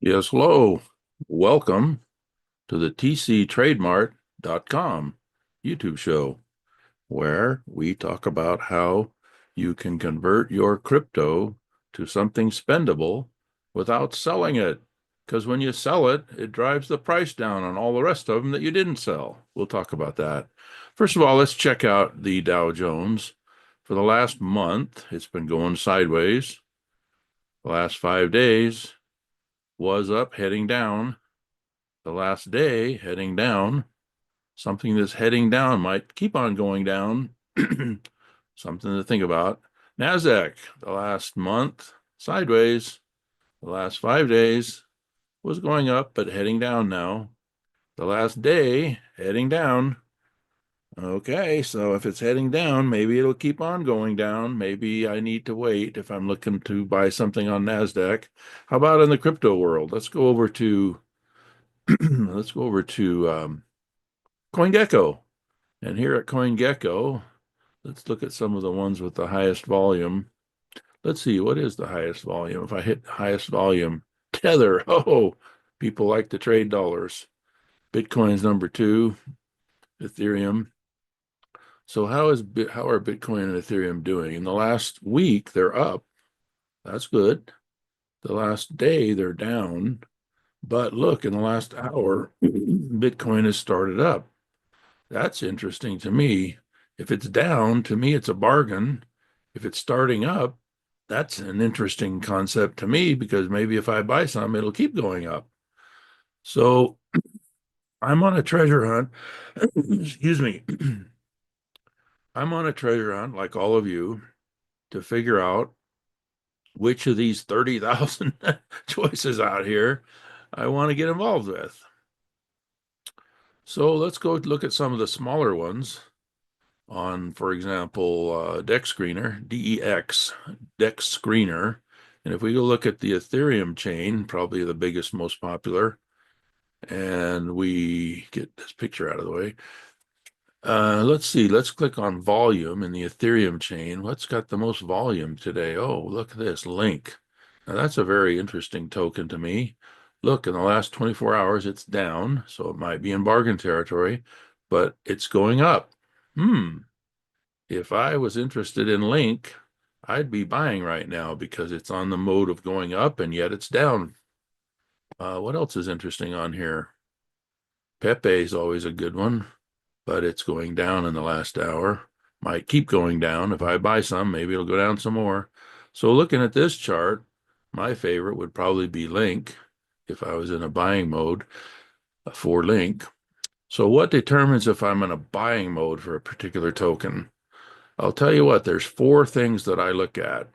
Yes, hello. Welcome to the Tcbarterdotcom YouTube show, where we talk about how you can convert your crypto to something spendable without selling it. Because when you sell it, it drives the price down on all the rest of them that you didn't sell. We'll talk about that. First of all, let's check out the Dow Jones. For the last month, it's been going sideways. The last 5 days was up, heading down. The last day heading down. Something that's heading down might keep on going down. Something to think about. NASDAQ, the last month, sideways. The last 5 days was going up, but heading down now. The last day, heading down. Okay, so if it's heading down, maybe it'll keep on going down. Maybe I need to wait if I'm looking to buy something on NASDAQ. How about in the crypto world? Let's go over to CoinGecko. And here at CoinGecko, let's look at some of the ones with the highest volume. Let's see, what is the highest volume? If I hit highest volume, Tether. Oh, people like to trade dollars. Bitcoin's number 2, Ethereum. So how are Bitcoin and Ethereum doing? In the last week, they're up. That's good. The last day, they're down. But look, in the last hour, Bitcoin has started up. That's interesting to me. If it's down, to me, it's a bargain. If it's starting up, that's an interesting concept to me because maybe if I buy some, it'll keep going up. So I'm on a treasure hunt. Excuse me. I'm on a treasure hunt, like all of you, to figure out which of these 30,000 choices out here I want to get involved with. So let's go look at some of the smaller ones on, for example, DEX Screener, DEX, DEX Screener. And if we go look at the Ethereum chain, probably the biggest, most popular, and we get this picture out of the way. Let's see, let's click on volume in the Ethereum chain. What's got the most volume today? Oh, look at this, Link. Now that's a very interesting token to me. Look, in the last 24 hours, it's down, so it might be in bargain territory, but it's going up. If I was interested in Link, I'd be buying right now because it's on the mode of going up and yet it's down. What else is interesting on here? Pepe is always a good one, but it's going down in the last hour. Might keep going down. If I buy some, maybe it'll go down some more. So looking at this chart, my favorite would probably be Link if I was in a buying mode for Link. So what determines if I'm in a buying mode for a particular token? I'll tell you what, there's 4 things that I look at.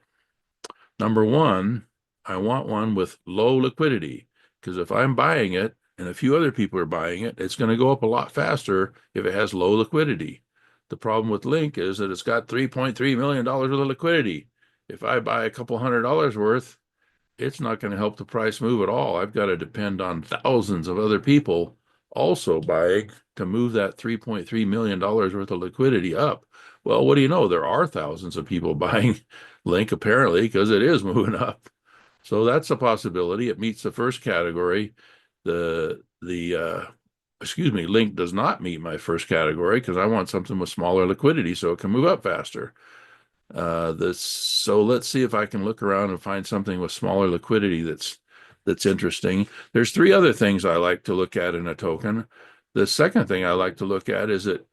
Number one, I want one with low liquidity, because if I'm buying it and a few other people are buying it, it's going to go up a lot faster if it has low liquidity. The problem with Link is that it's got $3.3 million worth of liquidity. If I buy a couple $100 worth, it's not going to help the price move at all. I've got to depend on thousands of other people also buying to move that $3.3 million worth of liquidity up. Well, what do you know? There are thousands of people buying Link apparently because it is moving up. So that's a possibility. It meets the first category. Link does not meet my first category because I want something with smaller liquidity so it can move up faster. So let's see if I can look around and find something with smaller liquidity that's interesting. There's 3 other things I like to look at in a token. The second thing I like to look at is it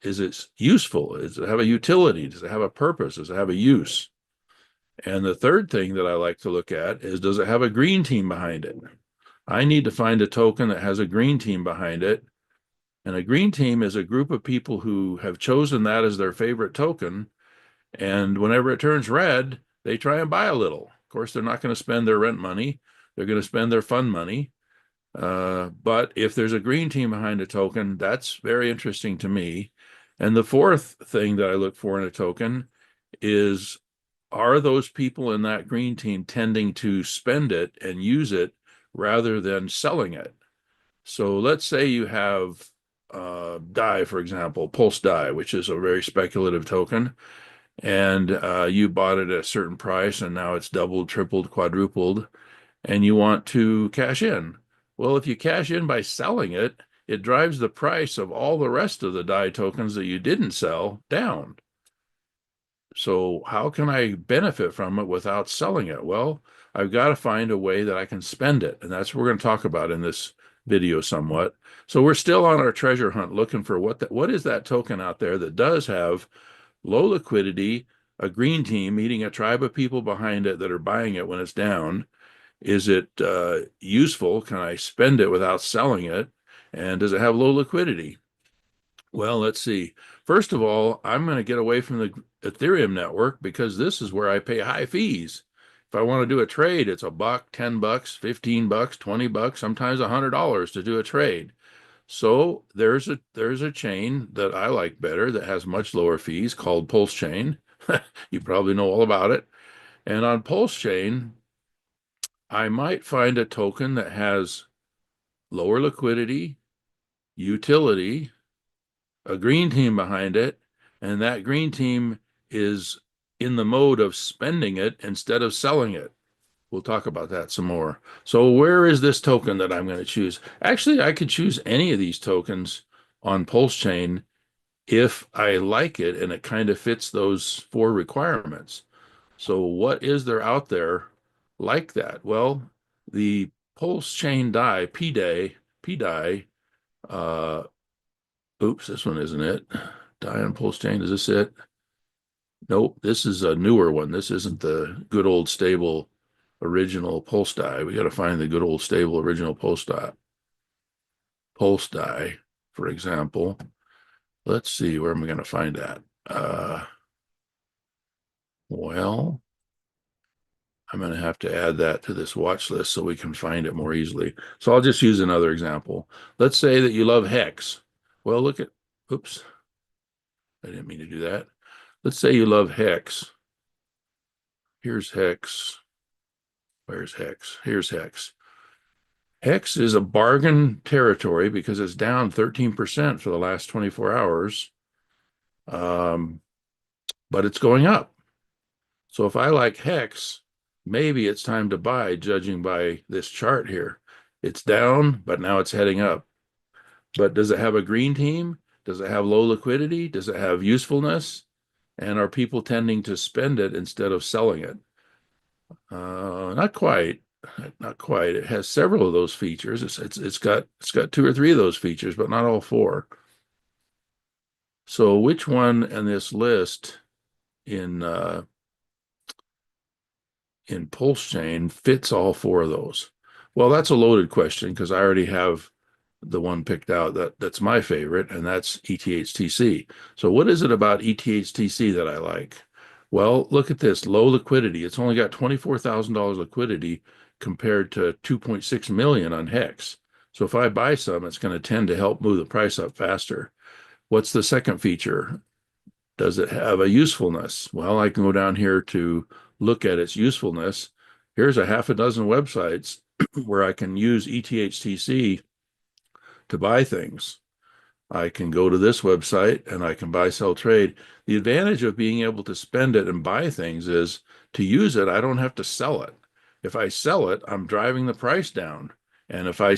useful? Does it have a utility? Does it have a purpose? Does it have a use? And the third thing that I like to look at is, does it have a green team behind it? I need to find a token that has a green team behind it. And a green team is a group of people who have chosen that as their favorite token. And whenever it turns red, they try and buy a little. Of course, they're not going to spend their rent money. They're going to spend their fund money. But if there's a green team behind a token, that's very interesting to me. And the fourth thing that I look for in a token is, are those people in that green team tending to spend it and use it rather than selling it? So let's say you have DAI, for example, Pulse DAI, which is a very speculative token, and you bought it at a certain price and now it's doubled, tripled, quadrupled, and you want to cash in. Well, if you cash in by selling it, it drives the price of all the rest of the DAI tokens that you didn't sell down. So how can I benefit from it without selling it? Well, I've got to find a way that I can spend it. And that's what we're going to talk about in this video somewhat. So we're still on our treasure hunt looking for what is that token out there that does have low liquidity, a green team, meaning a tribe of people behind it that are buying it when it's down. Is it useful? Can I spend it without selling it? And does it have low liquidity? Well, let's see. First of all, I'm going to get away from the Ethereum network because this is where I pay high fees. If I want to do a trade, it's $1, $10, $15, $20, sometimes $100 to do a trade. So there's a chain that I like better that has much lower fees called Pulsechain. You probably know all about it. And on Pulsechain, I might find a token that has lower liquidity, utility, a green team behind it, and that green team is in the mode of spending it instead of selling it. We'll talk about that some more. So where is this token that I'm going to choose? Actually, I could choose any of these tokens on Pulsechain if I like it and it kind of fits those 4 requirements. So what is there out there like that? Well, the Pulsechain DAI, PDAI, oops, this one isn't it. DAI on Pulsechain, is this it? Nope, this is a newer one. This isn't the good old stable original Pulse DAI. We got to find the good old stable original Pulse DAI. Pulse DAI, for example. Let's see, where am I going to find that? Well, I'm going to have to add that to this watch list so we can find it more easily. So I'll just use another example. Let's say that you love Hex. Well, look at, oops, I didn't mean to do that. Let's say you love Hex. Here's Hex. Where's Hex? Here's Hex. Hex is a bargain territory because it's down 13% for the last 24 hours. But it's going up. So if I like Hex, maybe it's time to buy, judging by this chart here. It's down, but now it's heading up. But does it have a green team? Does it have low liquidity? Does it have usefulness? And are people tending to spend it instead of selling it? Not quite. Not quite. It has several of those features. It's got 2 or 3 of those features, but not all 4. So which one in this list in Pulsechain fits all 4 of those? Well, that's a loaded question because I already have the one picked out that's my favorite, and that's ETHTC. So what is it about ETHTC that I like? Well, look at this, low liquidity. It's only got $24,000 liquidity compared to 2.6 million on Hex. So if I buy some, it's going to tend to help move the price up faster. What's the second feature? Does it have a usefulness? Well, I can go down here to look at its usefulness. Here's a half a dozen websites where I can use ETHTC to buy things. I can go to this website and I can buy, sell, trade. The advantage of being able to spend it and buy things is to use it, I don't have to sell it. If I sell it, I'm driving the price down. And if I have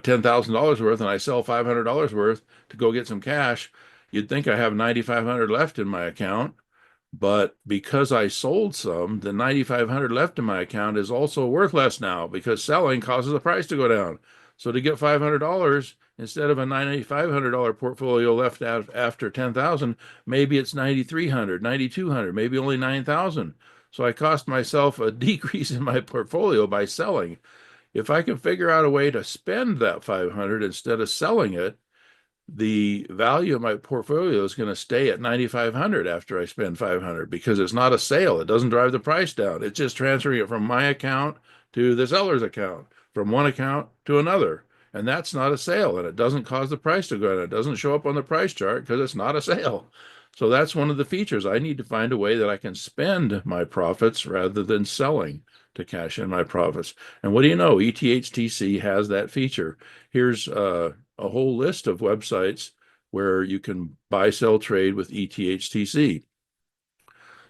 $10,000 worth and I sell $500 worth to go get some cash, you'd think I have 9,500 left in my account. But because I sold some, the 9,500 left in my account is also worth less now because selling causes the price to go down. So to get $500 instead of a $9,500 portfolio left out after 10,000, maybe it's 9,300, 9,200, maybe only 9,000. So I cost myself a decrease in my portfolio by selling. If I can figure out a way to spend that 500 instead of selling it, the value of my portfolio is going to stay at 9,500 after I spend 500 because it's not a sale. It doesn't drive the price down. It's just transferring it from my account to the seller's account, from one account to another. And that's not a sale, and it doesn't cause the price to go down. It doesn't show up on the price chart because it's not a sale. So that's one of the features. I need to find a way that I can spend my profits rather than selling to cash in my profits. And what do you know? ETHTC has that feature. Here's a whole list of websites where you can buy, sell, trade with ETHTC.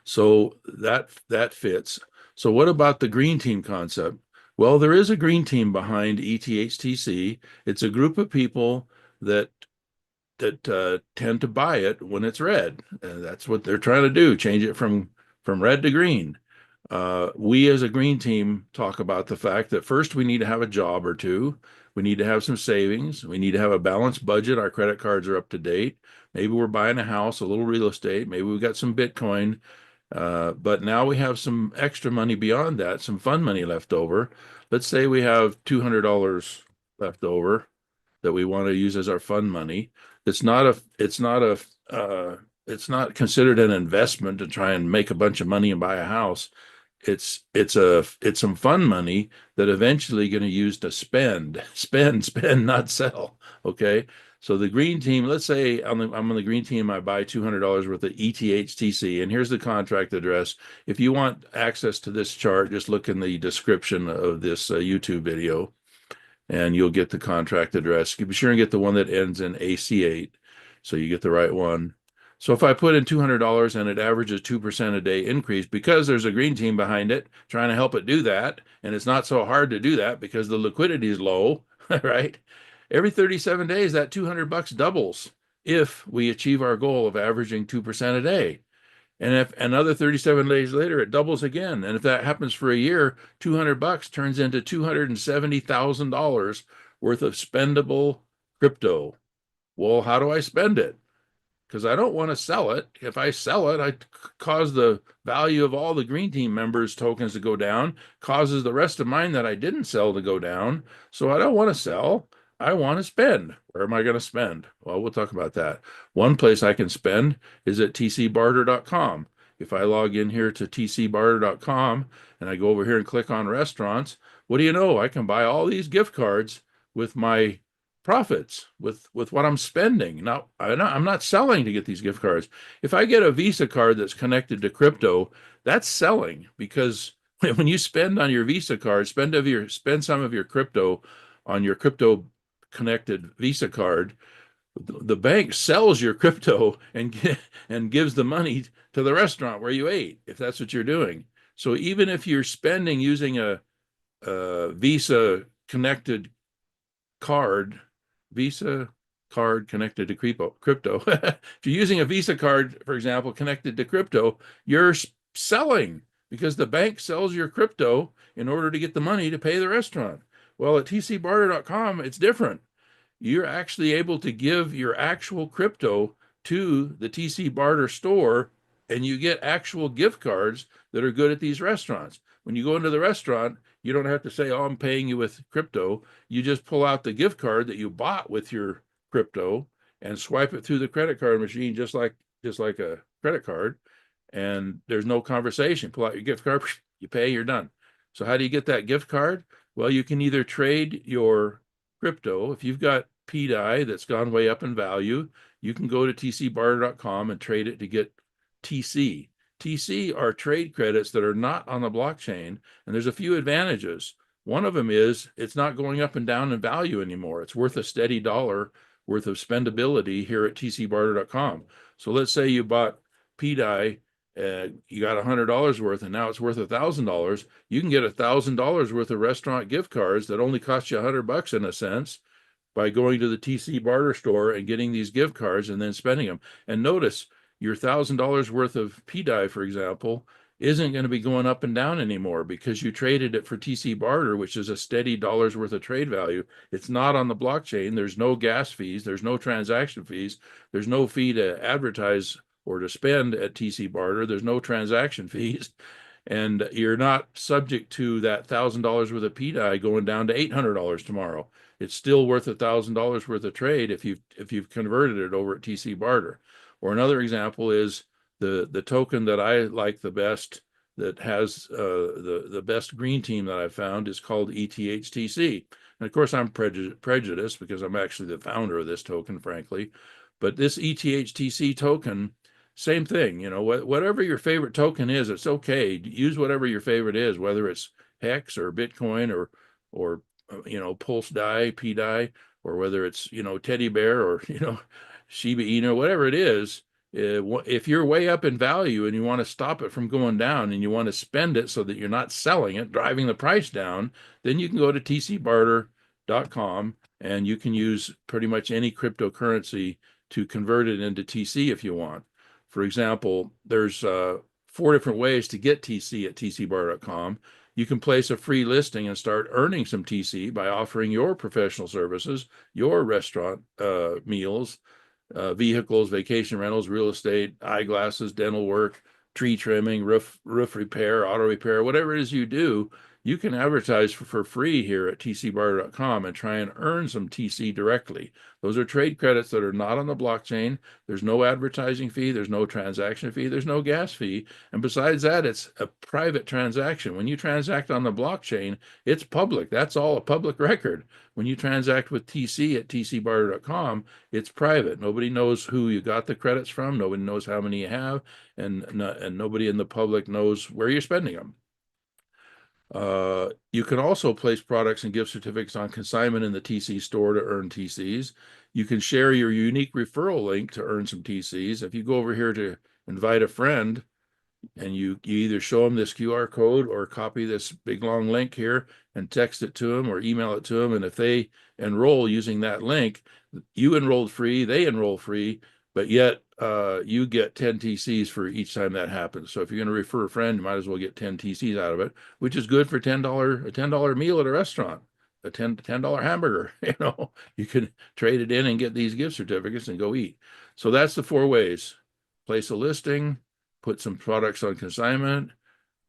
So that fits. So what about the green team concept? Well, there is a green team behind ETHTC. It's a group of people that tend to buy it when it's red. That's what they're trying to do, change it from red to green. We as a green team talk about the fact that first we need to have a job or two. We need to have some savings. We need to have a balanced budget. Our credit cards are up to date. Maybe we're buying a house, a little real estate. Maybe we've got some Bitcoin. But now we have some extra money beyond that, some fun money left over. Let's say we have $200 left over that we want to use as our fund money. It's not considered an investment to try and make a bunch of money and buy a house. It's some fun money that eventually going to use to spend, not sell. Okay. So the green team, let's say I'm on the green team, I buy $200 worth of ETHTC, and here's the contract address. If you want access to this chart, just look in the description of this YouTube video, and you'll get the contract address. Be sure and get the one that ends in AC8, so you get the right one. So if I put in $200 and it averages 2% a day increase, because there's a green team behind it trying to help it do that, and it's not so hard to do that because the liquidity is low, right? Every 37 days, that $200 doubles if we achieve our goal of averaging 2% a day. And if another 37 days later, it doubles again. And if that happens for a year, $200 turns into $270,000 worth of spendable crypto. Well, how do I spend it? Because I don't want to sell it. If I sell it, I cause the value of all the green team members' tokens to go down, causes the rest of mine that I didn't sell to go down. So I don't want to sell. I want to spend. Where am I going to spend? Well, we'll talk about that. One place I can spend is at Tcbarterdotcom. If I log in here to Tcbarterdotcom and I go over here and click on restaurants, what do you know? I can buy all these gift cards with my profits, with what I'm spending. Now, I'm not selling to get these gift cards. If I get a Visa card that's connected to crypto, that's selling, because when you spend on your Visa card, spend some of your crypto on your crypto connected Visa card, the bank sells your crypto and gives the money to the restaurant where you ate, if that's what you're doing. So even if you're spending using a Visa connected card, Visa card connected to crypto. If you're using a Visa card, for example, connected to crypto, you're selling, because the bank sells your crypto in order to get the money to pay the restaurant. Well, at Tcbarter.com, it's different. You're actually able to give your actual crypto to the TC Barter store, and you get actual gift cards that are good at these restaurants. When you go into the restaurant, you don't have to say, oh, I'm paying you with crypto. You just pull out the gift card that you bought with your crypto and swipe it through the credit card machine, just like a credit card. And there's no conversation. Pull out your gift card, you pay, you're done. So how do you get that gift card? Well, you can either trade your crypto. If you've got PDI that's gone way up in value, you can go to tcbarter.com and trade it to get TC. TC are trade credits that are not on the blockchain, and there's a few advantages. One of them is it's not going up and down in value anymore. It's worth a steady dollar worth of spendability here at tcbarter.com. So let's say you bought PDI, you got $100 worth, and now it's worth $1,000. You can get $1,000 worth of restaurant gift cards that only cost you $100 in a sense, by going to the TC Barter store and getting these gift cards and then spending them. And notice, your $1,000 worth of PDI, for example, isn't going to be going up and down anymore because you traded it for TC Barter, which is a steady dollar's worth of trade value. It's not on the blockchain. There's no gas fees. There's no transaction fees. There's no fee to advertise or to spend at TC Barter. There's no transaction fees. And you're not subject to that $1,000 worth of PDI going down to $800 tomorrow. It's still worth $1,000 worth of trade if you've converted it over at TC Barter. Or another example is the token that I like the best, that has the best green team that I've found, is called ETHTC. And of course, I'm prejudiced because I'm actually the founder of this token, frankly. But this ETHTC token, same thing. You know, whatever your favorite token is, it's okay. Use whatever your favorite is, whether it's Hex or Bitcoin or Pulse Die, PDI, or whether it's, Teddy Bear or, Shiba Inu, whatever it is. If you're way up in value and you want to stop it from going down and you want to spend it so that you're not selling it, driving the price down, then you can go to Tcbarter.com and you can use pretty much any cryptocurrency to convert it into TC if you want. For example, there's 4 different ways to get TC at Tcbarter.com. You can place a free listing and start earning some TC by offering your professional services, your restaurant meals, vehicles, vacation rentals, real estate, eyeglasses, dental work, tree trimming, roof repair, auto repair, whatever it is you do. You can advertise for free here at Tcbarter.com and try and earn some TC directly. Those are trade credits that are not on the blockchain. There's no advertising fee. There's no transaction fee. There's no gas fee. And besides that, it's a private transaction. When you transact on the blockchain, it's public. That's all a public record. When you transact with TC at Tcbarter.com, it's private. Nobody knows who you got the credits from. Nobody knows how many you have. And nobody in the public knows where you're spending them. You can also place products and gift certificates on consignment in the TC store to earn TCs. You can share your unique referral link to earn some TCs. If you go over here to invite a friend and you either show them this QR code or copy this big long link here and text it to them or email it to them, and if they enroll using that link, you enrolled free, they enroll free, but yet you get 10 TCs for each time that happens. So if you're going to refer a friend, you might as well get 10 TCs out of it, which is good for a $10 meal at a restaurant, a $10 hamburger. You can trade it in and get these gift certificates and go eat. So that's the 4 ways. Place a listing, put some products on consignment,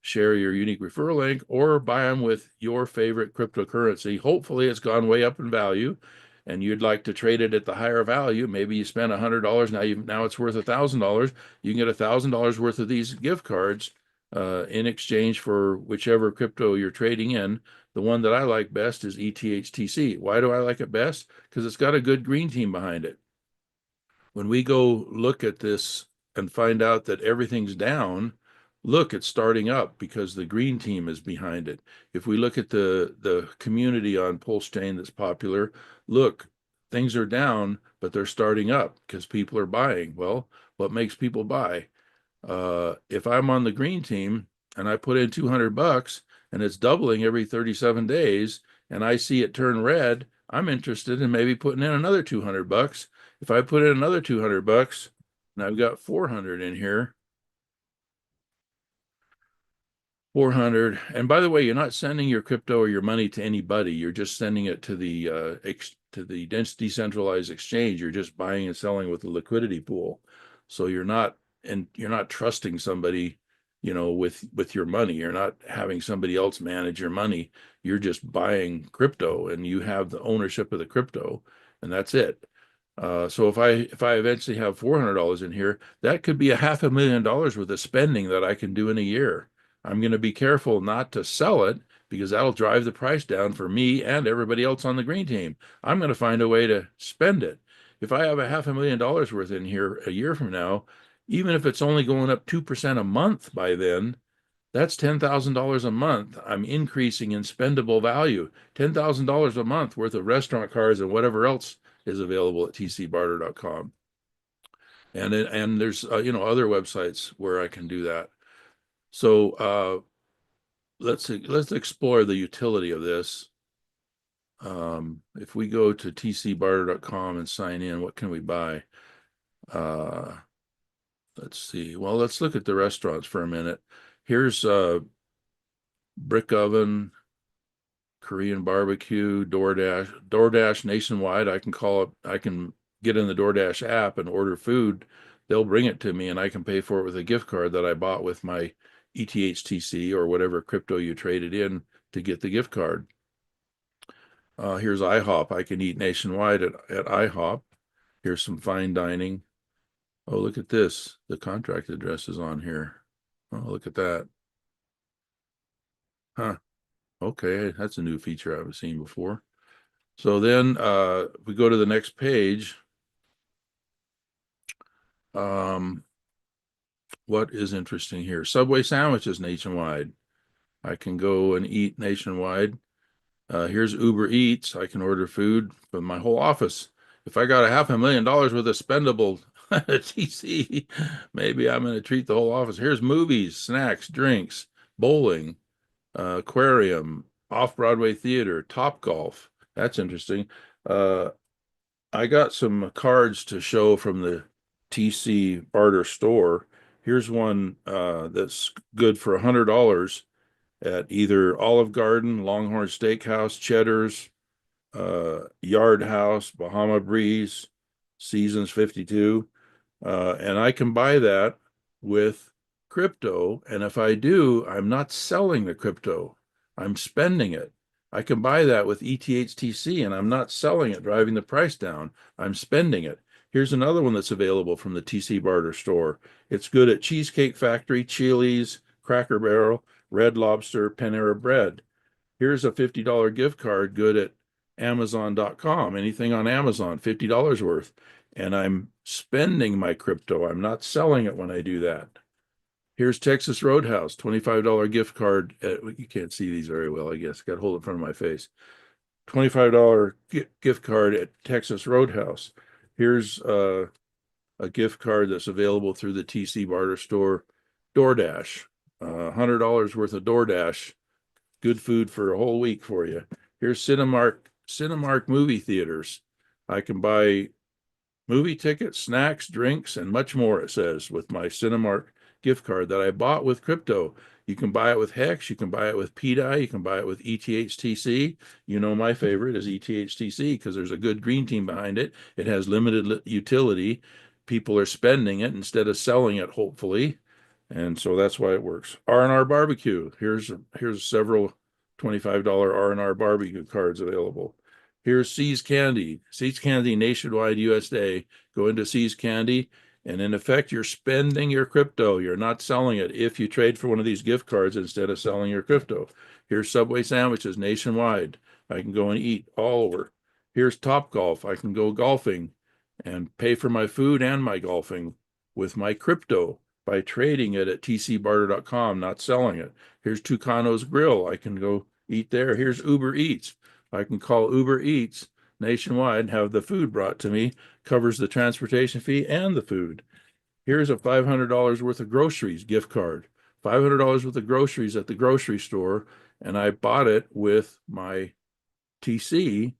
share your unique referral link, or buy them with your favorite cryptocurrency. Hopefully it's gone way up in value and you'd like to trade it at the higher value. Maybe you spent $100, now it's worth $1,000. You can get $1,000 worth of these gift cards in exchange for whichever crypto you're trading in. The one that I like best is ETHTC. Why do I like it best? Because it's got a good green team behind it. When we go look at this and find out that everything's down, look, it's starting up because the green team is behind it. If we look at the community on Pulsechain that's popular, look, things are down, but they're starting up because people are buying. Well, what makes people buy? If I'm on the green team and I put in $200 and it's doubling every 37 days and I see it turn red, I'm interested in maybe putting in another $200. If I put in another $200 and I've got 400 in here, 400. And by the way, you're not sending your crypto or your money to anybody. You're just sending it to the decentralized exchange. You're just buying and selling with the liquidity pool. So you're not trusting somebody, with your money. You're not having somebody else manage your money. You're just buying crypto and you have the ownership of the crypto, and that's it. So if I eventually have $400 in here, that could be $500,000 worth of spending that I can do in a year. I'm going to be careful not to sell it because that'll drive the price down for me and everybody else on the green team. I'm going to find a way to spend it. If I have $500,000 worth in here a year from now, even if it's only going up 2% a month by then, that's $10,000 a month. I'm increasing in spendable value. $10,000 a month worth of restaurant cards and whatever else is available at Tcbarter.com. And there's other websites where I can do that. So let's explore the utility of this. If we go to Tcbarter.com and sign in, what can we buy? Let's see. Well, let's look at the restaurants for a minute. Here's Brick Oven, Korean barbecue, DoorDash nationwide. I can get in the DoorDash app and order food. They'll bring it to me and I can pay for it with a gift card that I bought with my ETHTC or whatever crypto you traded in to get the gift card. Here's IHOP. I can eat nationwide at IHOP. Here's some fine dining. Oh, look at this. The contract address is on here. Oh, look at that. Huh. Okay, that's a new feature I haven't seen before. So then we go to the next page. What is interesting here? Subway sandwiches nationwide. I can go and eat nationwide. Here's Uber Eats. I can order food from my whole office. If I got $500,000 worth of spendable TC. Maybe I'm going to treat the whole office. Here's movies, snacks, drinks, bowling, aquarium, off-Broadway theater, Top Golf. That's interesting. I got some cards to show from the TC barter store. Here's one that's good for $100 at either Olive Garden, Longhorn Steakhouse, Cheddar's, Yard House, Bahama Breeze, Seasons 52. And I can buy that with crypto. And if I do, I'm not selling the crypto, I'm spending it. I can buy that with ETHTC and I'm not selling it, driving the price down. I'm spending it. Here's another one that's available from the TC Barter store. It's good at Cheesecake Factory, Chili's, Cracker Barrel, Red Lobster, Panera Bread. Here's a $50 gift card good at Amazon.com. Anything on Amazon, $50 worth. And I'm spending my crypto. I'm not selling it when I do that. Here's Texas Roadhouse, $25 gift card. You can't see these very well, I guess. Got to hold it in front of my face. $25 gift card at Texas Roadhouse. Here's a gift card that's available through the TC Barter store. DoorDash, $100 worth of DoorDash. Good food for a whole week for you. Here's Cinemark movie theaters. I can buy movie tickets, snacks, drinks, and much more, it says, with my Cinemark gift card that I bought with crypto. You can buy it with Hex, you can buy it with PDI, you can buy it with ETHTC. You know, my favorite is ETHTC because there's a good green team behind it. It has limited utility. People are spending it instead of selling it, hopefully. And so that's why it works. R&R barbecue. Here's several $25 R&R barbecue cards available. Here's 𝐶's Candy. 𝐶's Candy nationwide USA. Go into 𝐶's Candy, and in effect, you're spending your crypto. You're not selling it if you trade for one of these gift cards instead of selling your crypto. Here's Subway sandwiches nationwide. I can go and eat all over. Here's Top Golf. I can go golfing and pay for my food and my golfing with my crypto by trading it at Tcbarterdotcom, not selling it. Here's Tucano's Grill. I can go eat there. Here's Uber Eats. I can call Uber Eats nationwide and have the food brought to me, covers the transportation fee and the food. Here's a $500 worth of groceries gift card, $500 worth of groceries at the grocery store, and I bought it with my TC,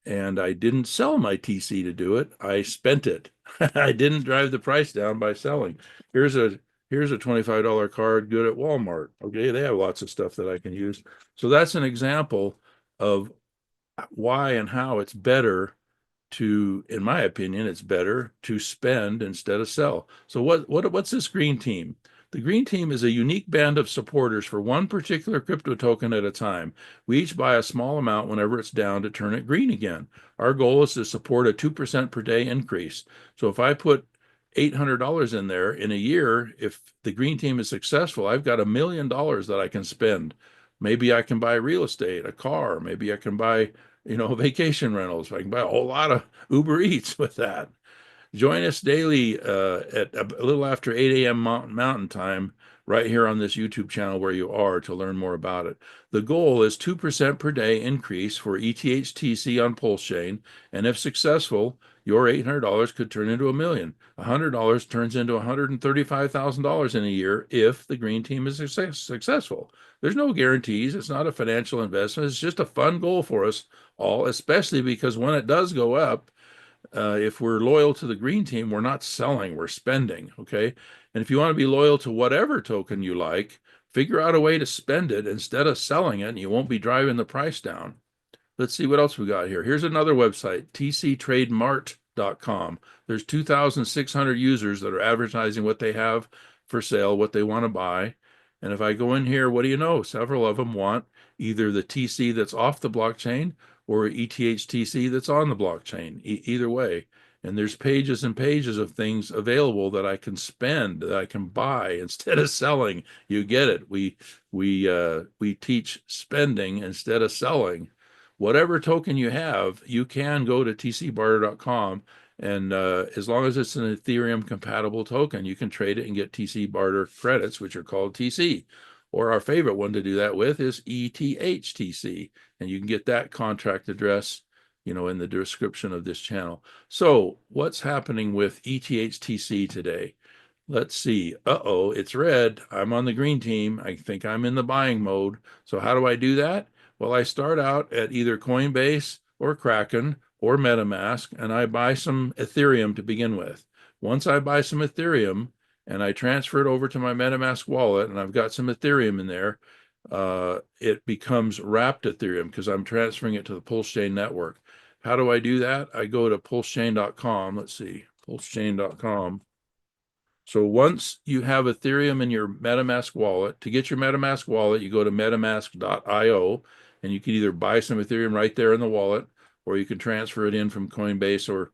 and I didn't sell my TC to do it. I spent it. I didn't drive the price down by selling. Here's a $25 card good at Walmart. Okay, they have lots of stuff that I can use. So that's an example of why and how it's better to, in my opinion, it's better to spend instead of sell. So what's this green team? The green team is a unique band of supporters for one particular crypto token at a time. We each buy a small amount whenever it's down to turn it green again. Our goal is to support a 2% per day increase. So if I put $800 in there in a year, if the green team is successful, I've got $1 million that I can spend. Maybe I can buy real estate, a car. Maybe I can buy, vacation rentals. I can buy a whole lot of Uber Eats with that. Join us daily at a little after 8 a.m. Mountain Time, right here on this YouTube channel where you are, to learn more about it. The goal is 2% per day increase for ETHTC on Pulsechain, and if successful, your $800 could turn into $1 million. $100 turns into $135,000 in a year if the green team is successful. There's no guarantees. It's not a financial investment. It's just a fun goal for us all, especially because when it does go up, if we're loyal to the green team, we're not selling, we're spending, okay? And if you want to be loyal to whatever token you like, figure out a way to spend it instead of selling it, and you won't be driving the price down. Let's see what else we got here. Here's another website, tctrademart.com. There's 2,600 users that are advertising what they have for sale, what they want to buy. And if I go in here, what do you know? Several of them want either the TC that's off the blockchain or ETHTC that's on the blockchain, either way. And there's pages and pages of things available that I can spend, that I can buy instead of selling. You get it. We teach spending instead of selling. Whatever token you have, you can go to Tcbarter.com, and as long as it's an Ethereum compatible token, you can trade it and get TC barter credits, which are called TC. Or our favorite one to do that with is ETHTC, and you can get that contract address in the description of this channel. So what's happening with ETHTC today? Let's see. Uh-oh, it's red. I'm on the green team. I think I'm in the buying mode. So how do I do that? Well, I start out at either Coinbase or Kraken or MetaMask, and I buy some Ethereum to begin with. Once I buy some Ethereum and I transfer it over to my MetaMask wallet, and I've got some Ethereum in there, it becomes wrapped Ethereum because I'm transferring it to the Pulsechain network. How do I do that? I go to Pulsechain.com. Let's see, Pulsechain.com. So once you have Ethereum in your MetaMask wallet, to get your MetaMask wallet, you go to metamask.io, and you can either buy some Ethereum right there in the wallet, or you can transfer it in from Coinbase or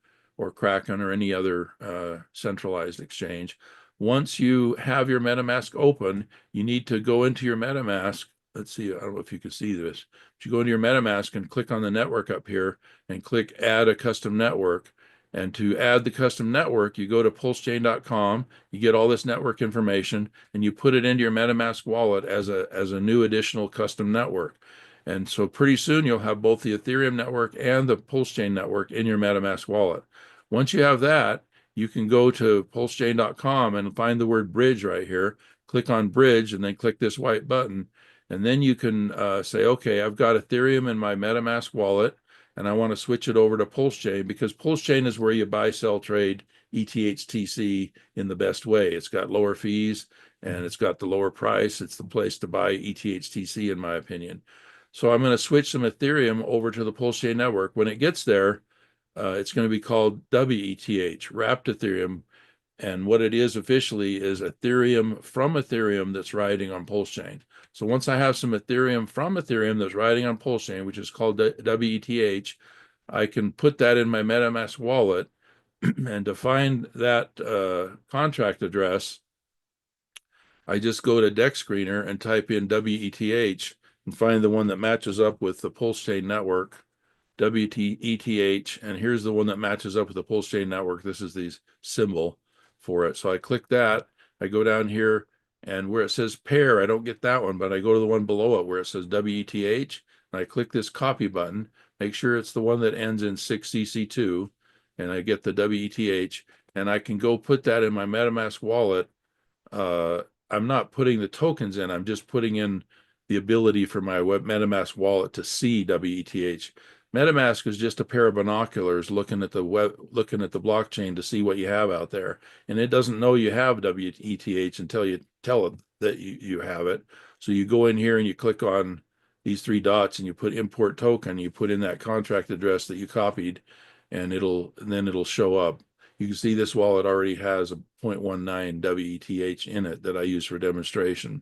Kraken or any other centralized exchange. Once you have your MetaMask open, you need to go into your MetaMask. Let's see, I don't know if you can see this, but you go into your MetaMask and click on the network up here and click Add a Custom Network. And to add the custom network, you go to pulsechain.com, you get all this network information, and you put it into your MetaMask wallet as a new additional custom network. And so pretty soon you'll have both the Ethereum network and the Pulsechain network in your MetaMask wallet. Once you have that, you can go to pulsechain.com and find the word bridge right here, click on bridge, and then click this white button. And then you can say, okay, I've got Ethereum in my MetaMask wallet, and I want to switch it over to Pulsechain because Pulsechain is where you buy, sell, trade ETHTC in the best way. It's got lower fees and it's got the lower price. It's the place to buy ETHTC, in my opinion. So I'm going to switch some Ethereum over to the Pulsechain network. When it gets there, it's going to be called WETH, wrapped Ethereum. And what it is officially is Ethereum from Ethereum that's riding on Pulsechain. So once I have some Ethereum from Ethereum that's riding on Pulsechain, which is called WETH, I can put that in my MetaMask wallet. And to find that contract address, I just go to Deck Screener and type in WETH and find the one that matches up with the Pulsechain network. WETH, and here's the one that matches up with the Pulsechain network. This is the symbol for it. So I click that, I go down here, and where it says pair, I don't get that one, but I go to the one below it where it says WETH, and I click this copy button, make sure it's the one that ends in 6CC2, and I get the WETH, and I can go put that in my MetaMask wallet. I'm not putting the tokens in, I'm just putting in the ability for my MetaMask wallet to see WETH. MetaMask is just a pair of binoculars looking at the blockchain to see what you have out there, and it doesn't know you have WETH until you tell it that you have it. So you go in here and you click on these three dots and you put import token. You put in that contract address that you copied, and then it'll show up. You can see this wallet already has a 0.19 WETH in it that I use for demonstration.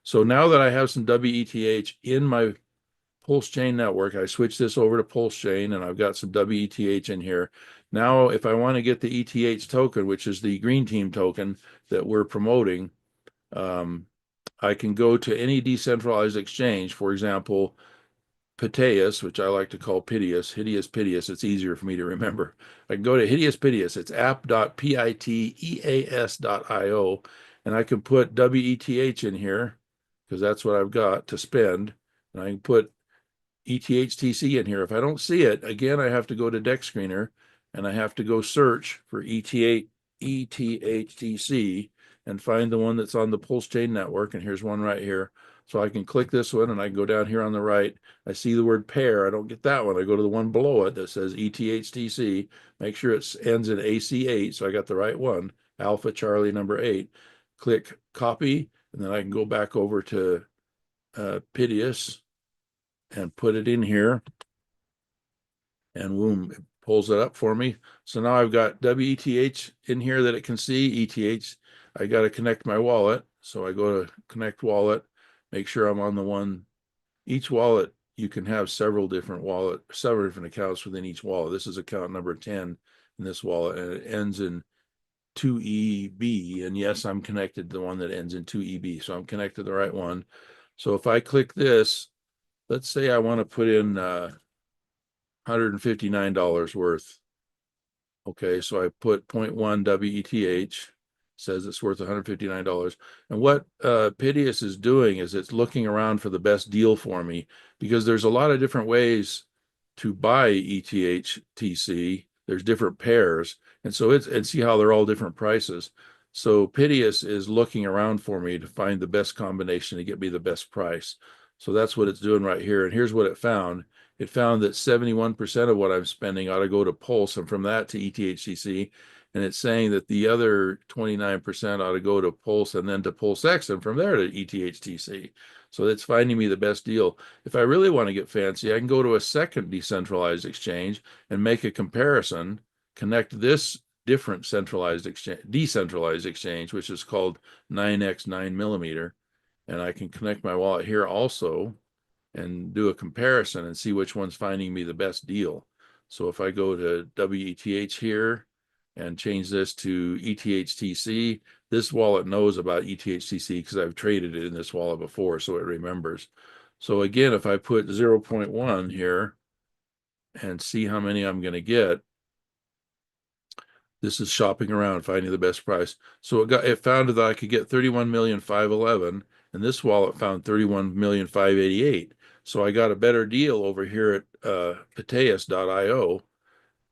So now that I have some WETH in my Pulsechain network, I switch this over to Pulsechain, and I've got some WETH in here. Now, if I want to get the ETH token, which is the green team token that we're promoting, I can go to any decentralized exchange. For example, Piteous, which I like to call Piteous, Hideous Piteous. It's easier for me to remember. I can go to Hideous Piteous. It's app.piteas.io, and I can put WETH in here because that's what I've got to spend. And I can put ETHTC in here. If I don't see it, again, I have to go to Deck Screener and I have to go search for ETHTC and find the one that's on the Pulsechain network. And here's one right here. So I can click this one and I can go down here on the right. I see the word pair. I don't get that one. I go to the one below it that says ETHTC. Make sure it ends in AC8. So I got the right one, Alpha Charlie number 8. Click copy, and then I can go back over to Piteous and put it in here, and boom, it pulls it up for me. So now I've got WETH in here that it can see. ETH, I got to connect my wallet. So I go to connect wallet, make sure I'm on the one. Each wallet, you can have several different accounts within each wallet. This is account number 10 in this wallet, and it ends in 2EB. And yes, I'm connected to the one that ends in 2EB. So I'm connected to the right one. So if I click this, let's say I want to put in $159 worth. Okay, so I put 0.1 WETH, says it's worth $159. And what Piteous is doing is it's looking around for the best deal for me, because there's a lot of different ways to buy ETHTC. There's different pairs, and so and see how they're all different prices. So Pitius is looking around for me to find the best combination to get me the best price. So that's what it's doing right here. And here's what it found. It found that 71% of what I'm spending ought to go to Pulse, and from that to ETHCC. And it's saying that the other 29% ought to go to Pulse and then to PulseX, and from there to ETHTC. So it's finding me the best deal. If I really want to get fancy, I can go to a second decentralized exchange and make a comparison, connect this different decentralized exchange, which is called 9x 9mm, and I can connect my wallet here also and do a comparison and see which one's finding me the best deal. So if I go to WETH here and change this to ETHTC, this wallet knows about ETHTC because I've traded it in this wallet before, so it remembers. So again, if I put 0.1 here and see how many I'm going to get, this is shopping around, finding the best price. So it found that I could get 31,511,000, and this wallet found 31,588,000. So I got a better deal over here at Ateus.io,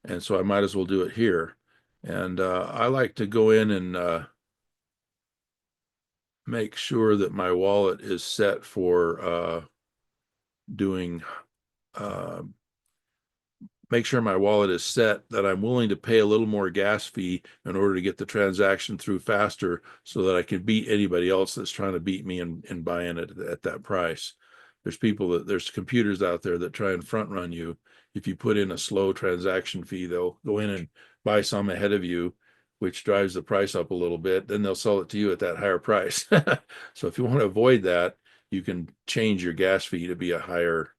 and so I might as well do it here. And I like to go in and make sure that my wallet is set for doing make sure my wallet is set that I'm willing to pay a little more gas fee in order to get the transaction through faster so that I can beat anybody else that's trying to beat me and buying it at that price. There's computers out there that try and front run you. If you put in a slow transaction fee, they'll go in and buy some ahead of you, which drives the price up a little bit. Then they'll sell it to you at that higher price. So if you want to avoid that, you can change your gas fee to be a higher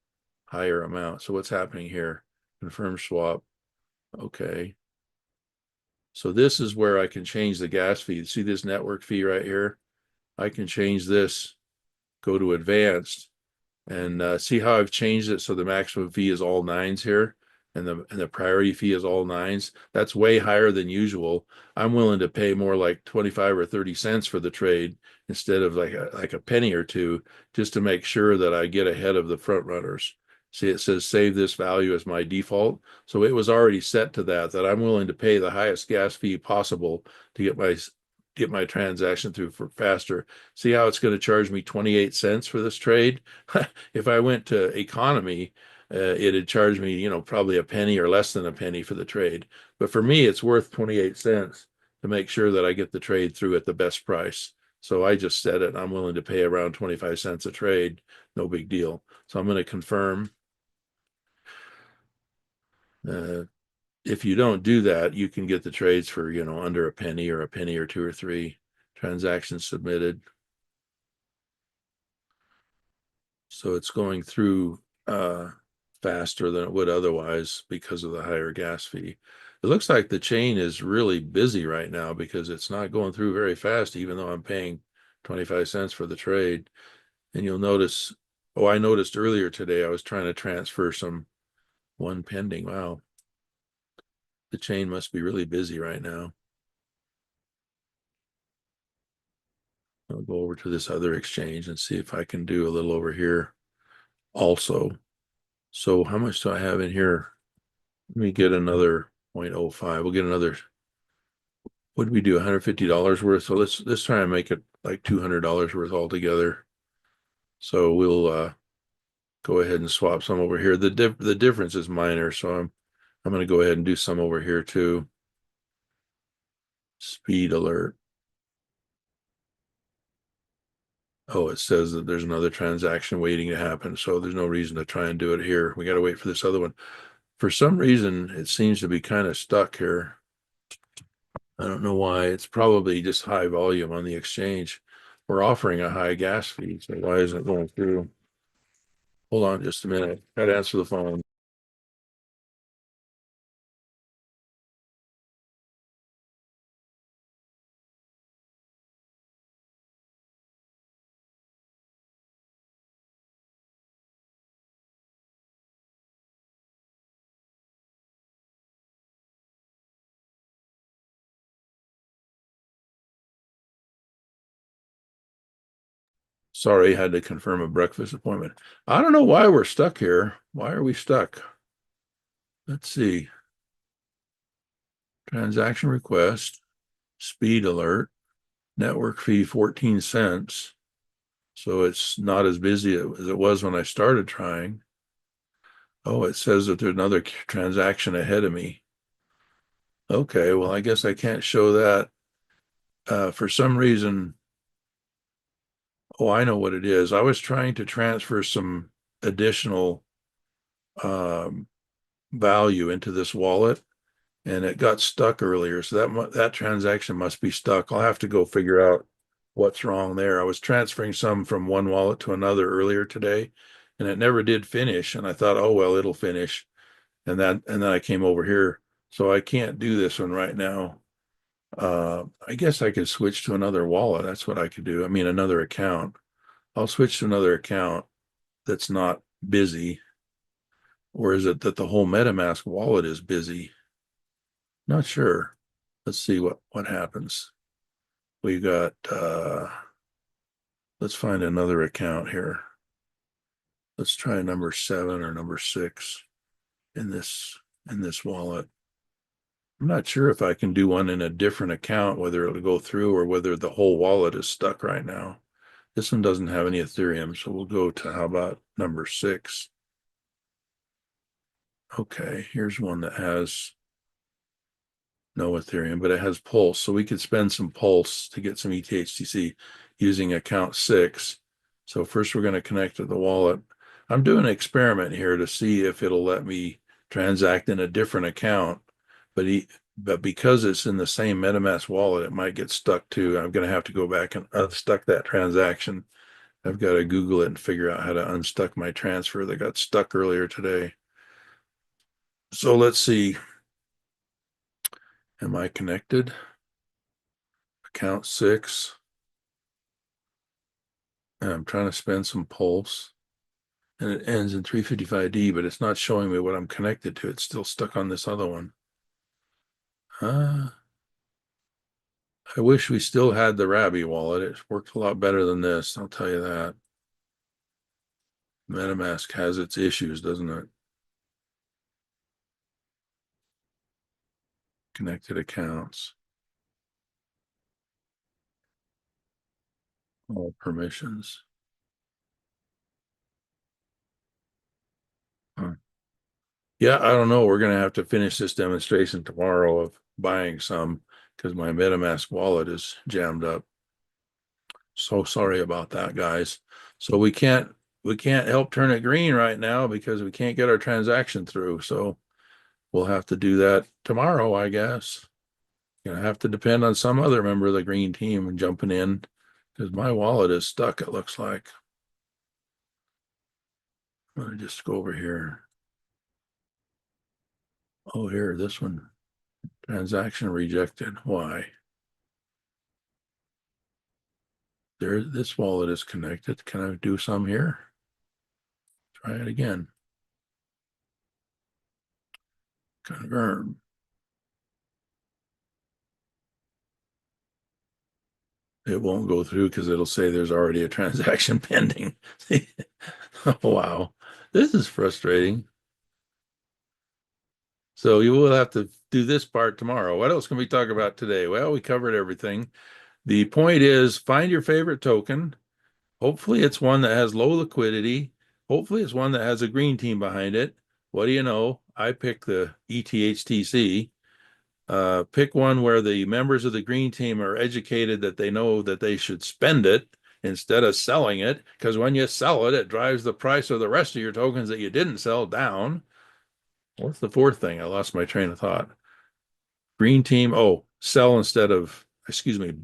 amount. So what's happening here? Confirm swap. Okay. So this is where I can change the gas fee. See this network fee right here? I can change this, go to advanced, and see how I've changed it so the maximum fee is all nines here, and the priority fee is all nines. That's way higher than usual. I'm willing to pay more like 25 or 30 cents for the trade instead of like a penny or two, just to make sure that I get ahead of the front runners. See, it says save this value as my default. So it was already set to that I'm willing to pay the highest gas fee possible to get my transaction through for faster. See how it's going to charge me 28 cents for this trade? If I went to economy, it'd charge me, probably a penny or less than a penny for the trade. But for me, it's worth 28 cents to make sure that I get the trade through at the best price. So I just set it. I'm willing to pay around 25 cents a trade. No big deal. So I'm going to confirm. If you don't do that, you can get the trades for, under a penny or two or three. Transactions submitted. So it's going through faster than it would otherwise because of the higher gas fee. It looks like the chain is really busy right now because it's not going through very fast, even though I'm paying 25 cents for the trade. And you'll notice, I noticed earlier today, I was trying to transfer one pending. Wow. The chain must be really busy right now. I'll go over to this other exchange and see if I can do a little over here also. So how much do I have in here? Let me get another 0.05. We'll get another, what did we do? $150 worth. So let's try and make it like $200 worth altogether. So we'll go ahead and swap some over here. The difference is minor, so I'm going to go ahead and do some over here too. Speed alert. Oh, it says that there's another transaction waiting to happen, so there's no reason to try and do it here. We got to wait for this other one. For some reason, it seems to be kind of stuck here. I don't know why. It's probably just high volume on the exchange. We're offering a high gas fee, so why isn't it going through? Hold on just a minute. Got to answer the phone. Sorry, had to confirm a breakfast appointment. I don't know why we're stuck here. Why are we stuck? Let's see. Transaction request, speed alert, network fee 14 cents. So it's not as busy as it was when I started trying. Oh, it says that there's another transaction ahead of me. Okay, well, I guess I can't show that. For some reason, oh, I know what it is. I was trying to transfer some additional um, value into this wallet, and it got stuck earlier. So that transaction must be stuck. I'll have to go figure out what's wrong there. I was transferring some from one wallet to another earlier today, and it never did finish. And I thought, oh well, it'll finish. And then I came over here, so I can't do this one right now. I guess I could switch to another wallet. That's what I could do. I mean, another account. I'll switch to another account that's not busy. Or is it that the whole MetaMask wallet is busy? Not sure. Let's see what happens. We got let's find another account here. Let's try number 7 or number 6 in this wallet. I'm not sure if I can do one in a different account, whether it'll go through or whether the whole wallet is stuck right now. This one doesn't have any Ethereum, so we'll go to, how about number 6? Okay, here's one that has no Ethereum, but it has Pulse. So we could spend some Pulse to get some ETHTC using account 6. So first we're going to connect to the wallet. I'm doing an experiment here to see if it'll let me transact in a different account, but because it's in the same MetaMask wallet, it might get stuck too. I'm going to have to go back and unstuck that transaction. I've got to Google it and figure out how to unstuck my transfer that got stuck earlier today. So let's see. Am I connected? Account 6. And I'm trying to spend some Pulse. And it ends in 355D, but it's not showing me what I'm connected to. It's still stuck on this other one. I wish we still had the 𝐟𝐵 wallet. It worked a lot better than this, I'll tell you that. MetaMask has its issues, doesn't it? Connected accounts. All permissions. Huh. Yeah, I don't know. We're going to have to finish this demonstration tomorrow of buying some because my MetaMask wallet is jammed up. So sorry about that, guys. So we can't help turn it green right now because we can't get our transaction through. So we'll have to do that tomorrow, I guess. Gonna have to depend on some other member of the green team jumping in because my wallet is stuck, it looks like. Let me just go over here. Oh, here, this one. Transaction rejected. Why? This wallet is connected. Can I do some here? Try it again. Confirm. It won't go through because it'll say there's already a transaction pending. Oh, wow. This is frustrating. So you will have to do this part tomorrow. What else can we talk about today? Well, we covered everything. The point is find your favorite token. Hopefully it's one that has low liquidity. Hopefully it's one that has a green team behind it. What do you know? I picked the ETHTC. Pick one where the members of the green team are educated that they know that they should spend it instead of selling it, because when you sell it, it drives the price of the rest of your tokens that you didn't sell down. What's the fourth thing? I lost my train of thought. Green team, sell instead of, excuse me,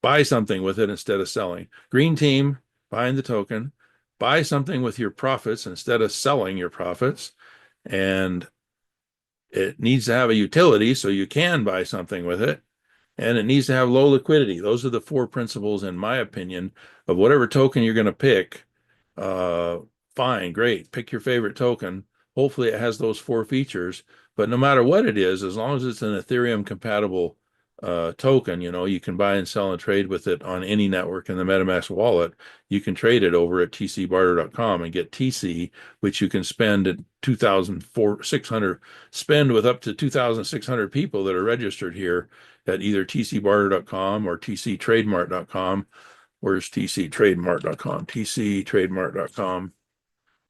buy something with it instead of selling. Green team, buying the token, buy something with your profits instead of selling your profits. And it needs to have a utility so you can buy something with it. And it needs to have low liquidity. Those are the 4 principles, in my opinion, of whatever token you're going to pick. Fine, great. Pick your favorite token. Hopefully it has those 4 features. But no matter what it is, as long as it's an Ethereum compatible token, you can buy and sell and trade with it on any network in the MetaMask wallet. You can trade it over at Tcbarterdotcom and get TC, which you can spend at 2,600, spend with up to 2,600 people that are registered here at either Tcbarterdotcom or TCTrademart.com. Where's TCTrademart.com? TCTrademart.com.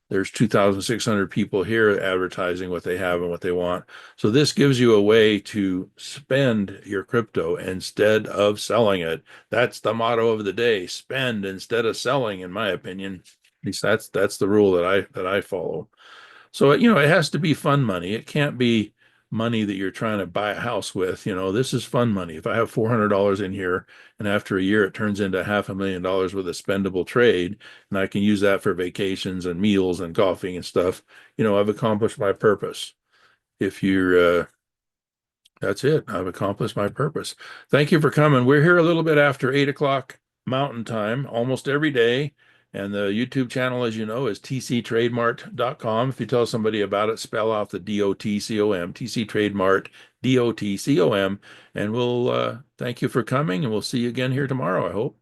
There's 2,600 people here advertising what they have and what they want. So this gives you a way to spend your crypto instead of selling it. That's the motto of the day: spend instead of selling, in my opinion. At least that's the rule that I follow. So, it has to be fun money. It can't be money that you're trying to buy a house with. This is fun money. If I have $400 in here and after a year it turns into $500,000 with a spendable trade, and I can use that for vacations and meals and coffee and stuff, I've accomplished my purpose. If you're, that's it. I've accomplished my purpose. Thank you for coming. We're here a little bit after 8 o'clock Mountain Time, almost every day. And the YouTube channel, as you know, is tctrademart.com. If you tell somebody about it, spell out the DOTCOM, TCTrademart, DOTCOM. And we'll thank you for coming, and we'll see you again here tomorrow, I hope.